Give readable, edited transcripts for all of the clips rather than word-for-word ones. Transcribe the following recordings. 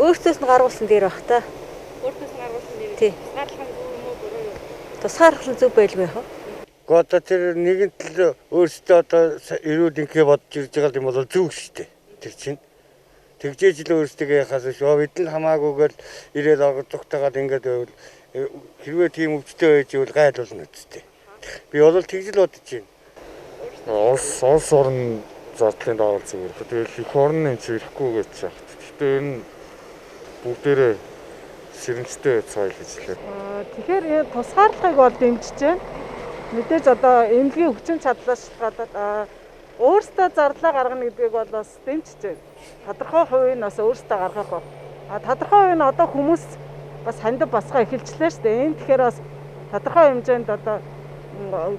Өөртөөс нь гаргуулсан дээр баг та. Өөртөөс нь гаргуулсан дээр. Тий. Тусгаарлах нь зөв юм уу буруу юу? Тусгаарлах нь зөв байлгүй яах вэ? Одоо тэр нэгэн тал өөрсдөө одоо эрүүл инхээ бодож ирж байгаа юм бол зөв шүү дээ. Тэр чинь тэгжээж л өөрсдөө яхаас шүү. Бид нь хамаагүйгээр ирээд оргодогтойгоод ингээд байвал хэрвээ тийм өвчтөй байж ивэл гайл болно үстэй. Би бол тэгж л бодож байна. Улс орн зардлын даавал зүгээр. Тэгэл их орн энэ ирэхгүй гэж байна. Гэхдээ энэ бүгдээрээ сэрэмжтэй цайл гэж хэлээ. Тэгэхээр энэ тусгаарлахыг бол дэмжиж байна. Мэдээж одоо эмнэлгийн хүчин чадлаас шалтгаалаад өөрсдөө зарлаа гаргана гэдгийг бол бас дэмжиж байна. Тодорхой хувийг нь бас өөрсдөө гаргах ба. Тодорхой хувийг нь одоо хүмүүс бас хандив басгаа эхэлчлээ шүү дээ. Энэ тэгэхээр бас тодорхой хэмжээнд одоо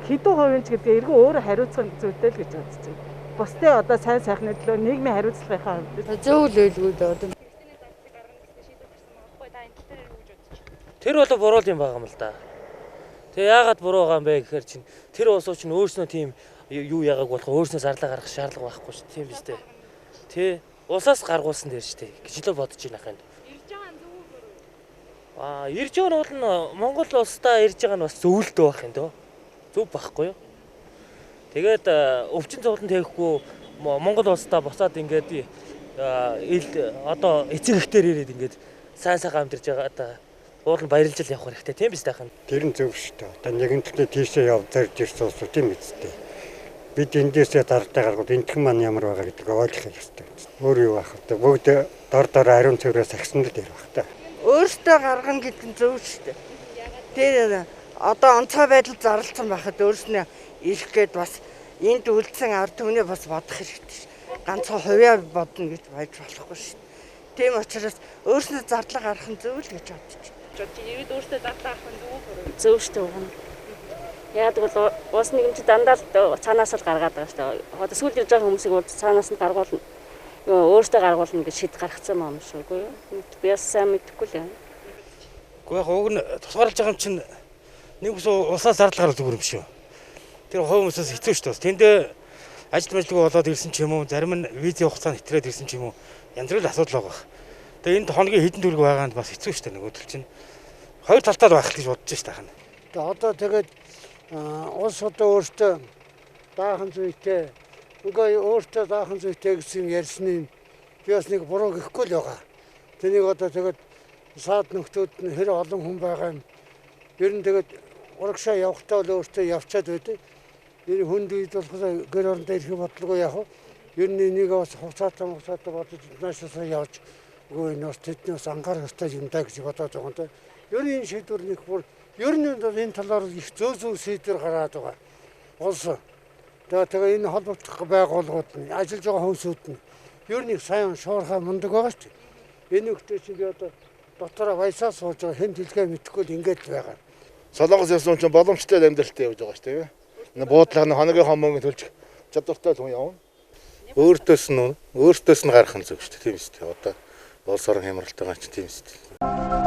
хэдэн хувийн ч гэдгээ эргэн өөрөө хариуцах зүйтэй л гэж бодож байна. Бусдын одоо сайн сайхны төлөө нийгмийн хариуцлагынхаа хувьд Зөв л байлгүй дээ одоо. Тэр бол буруу юм байгаа юм л да. Тэгээ яагаад буруу байгаа юм бэ гэхээр чинь тэр улсууд чинь өөрснөө тийм юу яагааг болох өөрснөө зарлаа гаргах шаардлага байхгүй шүү. Тийм биз дээ. Тэ улсаас гаргуулсан дээр шүү дээ. Гэж л бодож байна хаа. Ирж байгаа нь бол Монгол улстай ирж байгаа нь бас зөвлөлтөө байх юм дөө. Зөв байхгүй юу? Тэгээд өвчин цовлон тэхгүй Монгол улстай буцаад ингээд одоо эцэг ихтер ирээд ингээд сайн сайхан амьдарч байгаа уул нь баярлж явах хэрэгтэй тийм биз дээ. Тэр нь зөв шүү дээ. Одоо нэгэн талаа тийшээ явж ирсэн улсууд тийм үстэй. Бид эндээсээ дардаа гаргууд энтхэн маань ямар байгаа гэдгийг ойлгох хэрэгтэй. Өөр юу байх вэ? Бүгд дор ариун цэврээс агсан л дээр байх та. Өөртөө гаргана гэдэг нь зөв шүү дээ. Тэр одоо онцгой байдал зарлцсан байхад өөрснөө ирэх гээд бас энд үлдсэн ард түмнээ бас бодох хэрэгтэй. Ганцхан хувиа бодно гэж байж болохгүй шүү дээ. Тийм учраас өөрснөө зарлага гаргах нь зөв л гэж бодож байна. Ирээд өөртөө зарлаа гаргах нь зөв үү буруу юу? Зөв шүү дээ. Яадаг бол уус нэгэн дандаа л цаанаас л гаргаад байгаа шүү дээ. Одоо сүүл ирж байгаа хүмүүсийг бол цаанаас нь гаргуулна. Өөртөө гаргуулна гэж шийд гаргацсан юм шүү дээ. Би бас сайн мэдэхгүй л юм. Гэхдээ яг уг нь тусгаарлаж байгаа юм чинь нэг ус улсаас зардал гарах зүгээр юм шүү. Тэр хувь хүмүүсээс хэцүү шүү дээ. Тэндээ ажил мэдлэг болоод ирсэн ч юм уу, зарим нь визийн хугацаанд хэтрээд ирсэн ч юм уу, янз бүрийн асуудал байгаа. Тэгээ энд хоногийн хэдэн төгрөг байгаа нь бас хэцүү шүү дээ. Нөгөөдөл чинь хоёр талтай л байх гэж бодож шүү дээ. Тэгээ одоо тэгээд улс одоо өөртөө даахын зүйтэй үгүй өөртөө даахын зүйтэй гэсэн ярьсны би бас нэг буруу гэхгүй л байгаа. Тэнийг одоо тэгээд саад нөхдүүд нь хэр олон хүн байгаа юм. Ер нь тэгээд урагшаа явахтаа л өөртөө явчаад байдаг. Энэ хүнд үед болохоор гэр орондоо ирэх бодлого яах вэ? Ер нь энийг бас хугацаатай бодож наашаасаа явж үгүй энэ бас тэднээс анхаарах ёстой юм даа гэж бодоод байгаа юм да. Ер нь энэ шийдвэр нэг бүр ер нь энэ талаар их зөө шийдвэр гараад байгаа. Улс тэгээ энэ холбогдох байгууллагууд нь ажиллаж байгаа хүмүүсүүд нь ер нь сайн шуурхай мундаг байгаа ч. Энэ нөхдөд чинь би одоо дотороо баясаа сууж байгаа хэн хэлгээ мэдэхгүй л ингээд л байгаа. Солонгос явсан чинь боломжтой амьдралтай явж байгаа шүү дээ. Энэ буудлага нь хоногийн хомог төлж чадвартай хүн явна. Өөртөөс нь гарах нь зөв шүү дээ. Тийм шүү дээ. Одоо улс орон хямралтай байгаа ч тийм шүү дээ.